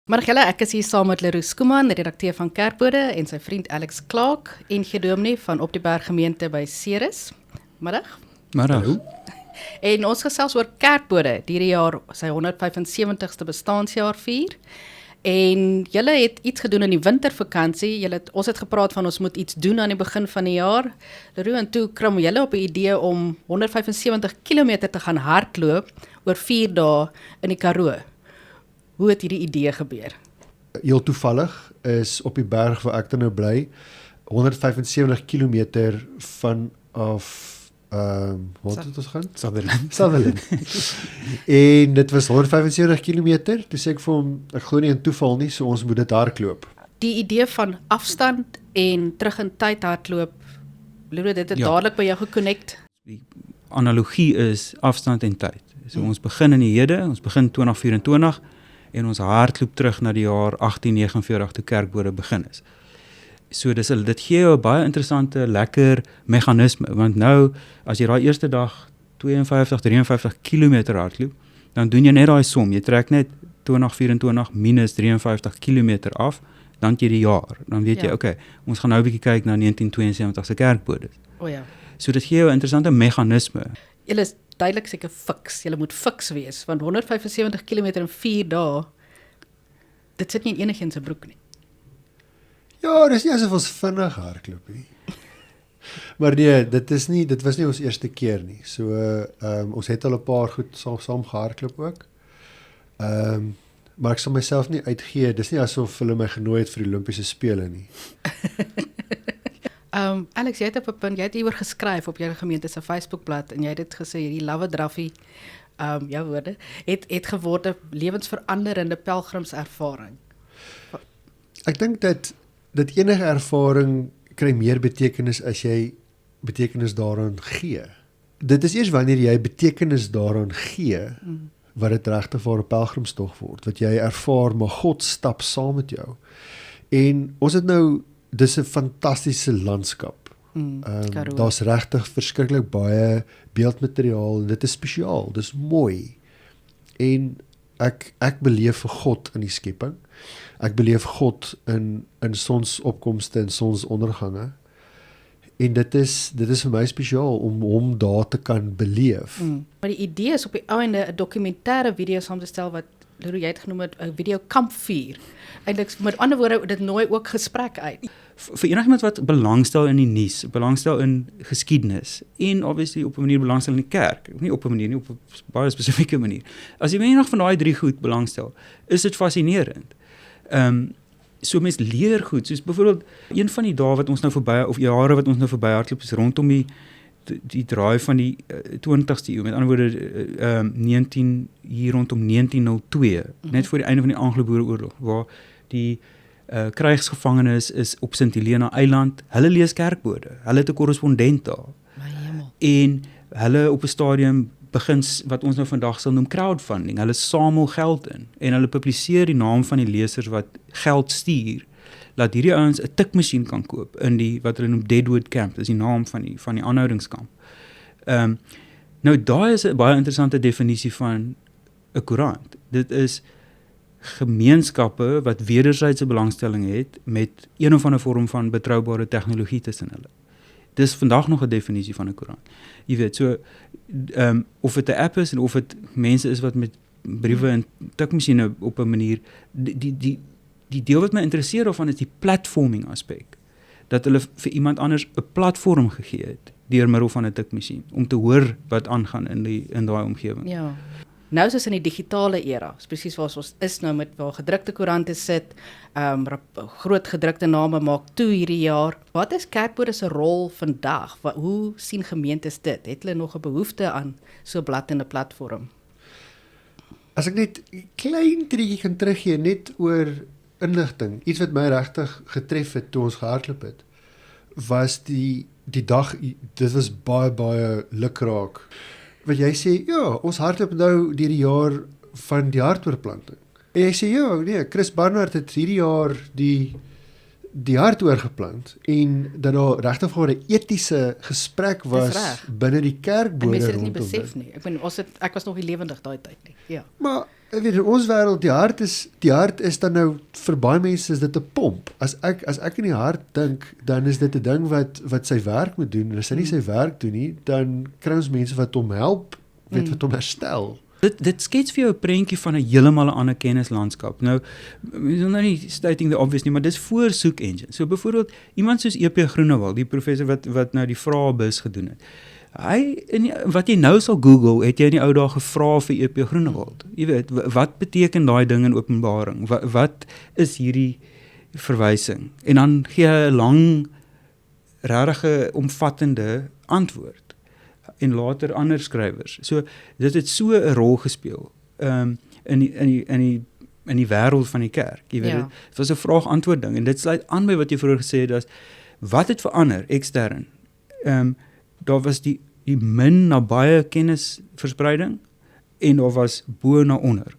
Maar julle, ek is hier saam met Leroux Skuman, redakteur van Kerkbode, en sy vriend Alex Clark, en Gedominee van Op die Berg gemeente by Ceres. Middag. Middag. En ons gesels oor Kerkbode, die hierdie jaar sy 175ste bestaансjaar vier. En julle het iets gedoen in die wintervakansie. Ons het gepraat van ons moet iets doen aan die begin van die jaar. Leroux, en toe kram julle op 'n idee om 175 km te gaan hardloop oor 4 dae in die Karoo. Hoe het hierdie idee gebeur? Heel toevallig is Op die Berg waar ek dan nou bly, 175 kilometer vanaf wat het ons gaan? Sutherland. En dit was 175 kilometer, toe sê ek vir hom, ek glo nie in toeval nie, so ons moet dit hardloop. Die idee van afstand en terug in tyd hardloop, Leroux, dit het dadelik by jou geconnect? Die analogie is afstand en tyd. So ons begin in die hede, ons begin 2024 en ons hardloop terug na die jaar 1849 toe Kerkbode begin is. So dit gee jou 'n baie interessante, lekker meganisme, want nou, as jy daai eerste dag 52, 53 kilometer hardloop, dan doen jy net daai som, jy trek net 2024 minus 53 kilometer af, dan het jy die jaar, dan weet jy, okay, ons gaan nou 'n bietjie kyk na 1972 se Kerkbode. O ja. So dit gee jou 'n interessante meganisme. Julle is duidelik seker fiks, julle moet fiks wees, want 175 km in 4 dae, dit sit nie in enigiets se broek nie. Ja, dis nie asof ons vinnig hardloop nie. Maar nee, dit was nie ons eerste keer nie. So, ons het al 'n paar goed saam gehardloop ook. Maar ek sal myself nie uitgee, dis nie asof hulle my genooi het vir die Olimpiese spele nie. Alex, jy het op 'n punt, jy het hieroor geskryf op jou gemeente se Facebookblad, en jy het dit gesê, hierdie Love Draffie, jou woorde, het geword 'n lewensveranderende pelgrimservaring. Ek dink dat enige ervaring kry meer betekenis as jy betekenis daaraan gee. Dit is eers wanneer jy betekenis daaraan gee, wat dit regtig vir 'n pelgrimstog word, wat jy ervaar, maar God stap saam met jou. En ons het nou, dis 'n fantastiese landskap. Daar's regtig verskriklik baie beeldmateriaal, en dit is spesiaal, dis mooi. En ek beleef vir God in die skepping. Ek beleef God in sonsopkomste en sonsondergange. En dit is vir my spesiaal om hom daar te kan beleef. Maar die idee is op die einde 'n dokumentêre video saam te stel wat Leroux, jy het genoem het 'n video kampvuur. Eintlik met ander woorde, dit nooi ook gesprek uit. Vir enigiemand wat belangstel in die nuus, belangstel in geskiedenis en obviously op 'n manier belangstel in die kerk, nie op 'n manier nie, op 'n baie spesifieke manier. As jy menig van daai 3 goed belangstel, is dit fascinerend. So mens leer goed, soos byvoorbeeld een van die dae wat ons nou verby, of jare wat ons nou verby hardloop, is rondom die draai van die 20ste eeu, met ander woorde hier rondom 1902, net voor die einde van die Anglo-Boereoorlog, waar die krygsgevangenes is op Sint Helena Eiland, hulle lees Kerkbode, hulle het 'n korrespondent daar. En hulle op 'n stadium begin wat ons nou vandag sal noem crowdfunding, hulle samel geld in, en hulle publiseer die naam van die lesers wat geld stuur, laat hierdie ouens 'n tikmasjien kan koop in die, wat hulle noem Deadwood Camp, dis die naam van die aanhoudingskamp. Nou daai is 'n baie interessante definisie van 'n koerant. Dit is gemeenskappe wat wederwysige belangstelling het met een of ander vorm van betroubare tegnologie tussen hulle. Dis vandag nog 'n definisie van 'n koerant. Jy weet, so of dit 'n app is en of dit mense is wat met briewe en tikmasjiene op 'n manier, die deel wat my interesseer daarvan is die platforming aspek. Dat hulle vir iemand anders 'n platform gegee het deur middel van 'n tikmasjien om te hoor wat aangaan in daai omgewing. Ja. Nou is ons in die digitale era, presies waar ons is nou met waar gedrukte koerante sit, groot gedrukte name maak toe hierdie jaar. Wat is Kerkbode se rol vandag? Hoe sien gemeentes dit? Het hulle nog 'n behoefte aan so 'n blad en 'n platform? As ek net 'n klein triekie kan teruggee, net oor inligting, iets wat my regtig getref het toe ons gehardloop het, was die dag, dit was baie lukraak. Wat jy sê, ja, ons hardloop nou deur die jaar van die hartoortplanting. En jy sê, ja, nee, Chris Barnard het hierdie jaar die die hart oorgeplant en dat daar regtig vir 'n etiese gesprek was reg. binne die kerk En mense het bode dit nie rondom besef nie. Ek was nog nie lewendig daai tyd nie. Ja. Maar ek weet in ons wêreld die hart is dan nou vir baie mense is dit 'n pomp. As ek in die hart dink, dan is dit 'n ding wat sy werk moet doen en as hy nie sy werk doen nie, dan kry ons mense wat hom help, wat hom herstel. Dit skets vir jou 'n prentjie van 'n heeltemal ander kennislandskap. Nou, is nou nie stating the obvious nie, maar dis voor soek engine. So byvoorbeeld iemand soos EP Groenewald, die professor wat nou die vraebus gedoen het. Wat jy nou sal Google, het jy in die ou dae gevra vir EP Groenewald. Jy weet, wat beteken daai ding in Openbaring? Wat is hierdie verwysing? En dan gee hy 'n lang, regtig omvattende antwoord. En later ander skrywers. So dit het so 'n rol gespeel in die wêreld van die kerk. Jy weet, dit was 'n vraag-antwoord ding en dit sluit aan by wat jy vroeër gesê het, dat wat het verander ekstern? Daar was die min na baie kennisverspreiding en daar was bo na onder.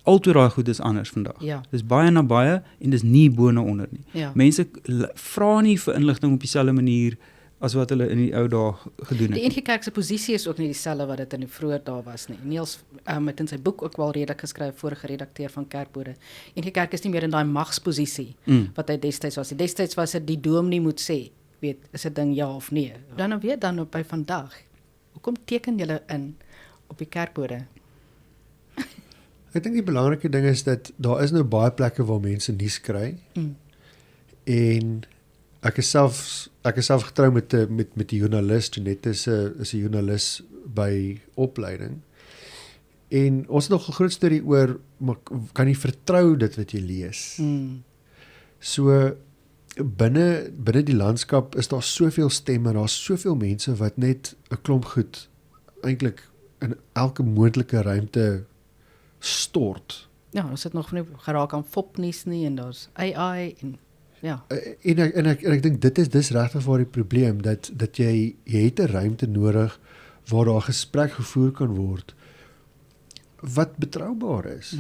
Altyd daai goed is anders vandag. Ja. Dis baie na baie en dis nie bo na onder nie. Ja. Mense vra nie vir inligting op dieselfde manier as wat hulle in die ou dae gedoen het. Die NG Kerk se posisie is ook nie dieselfde wat dit in die vroeë dae was nie. Niels het in sy boek ook wel redelik geskryf, vorige redakteur van Kerkbode. NG Kerk is nie meer in daai magsposisie wat hy destyds was. Destyds was dit die dominee moet sê, weet, is 'n ding ja of nee. Dan weer dan by vandag. Hoekom teken julle in op die Kerkbode? Ek dink die belangrike ding is dat daar is nou baie plekke waar mense nuus kry. En ek is self getrou met 'n joernalis, Jeanette is 'n joernalis by opleiding. En ons het nog 'n groot storie oor, maar kan jy vertrou dit wat jy lees? So binne die landskap is daar soveel stemme, daar's soveel mense wat net 'n klomp goed eintlik in elke moontlike ruimte stort. Ja, ons het nog nie geraak aan fopnuus nie en daar's AI en ja. En ek dink dis regtig waar die probleem dat jy het 'n ruimte nodig waar daar gesprek gevoer kan word wat betroubaar is.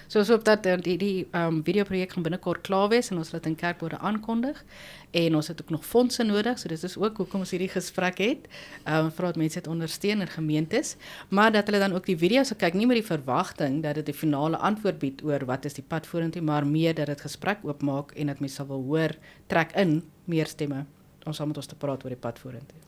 So ons hoop dat die videoprojek gaan binnekort klaar wees en ons sal dit in Kerkbode aankondig. En ons het ook nog fondse nodig, so dit is ook hoekom ons hierdie gesprek het. Vir dat mense dit ondersteun in gemeentes, maar dat hulle dan ook die video's kyk, nie met die verwagting dat dit die finale antwoord bied oor wat is die pad vorentoe, maar meer dat dit gesprek oopmaak en dat mense sal wil hoor, trek in meer stemme om saam met ons te praat oor die pad vorentoe.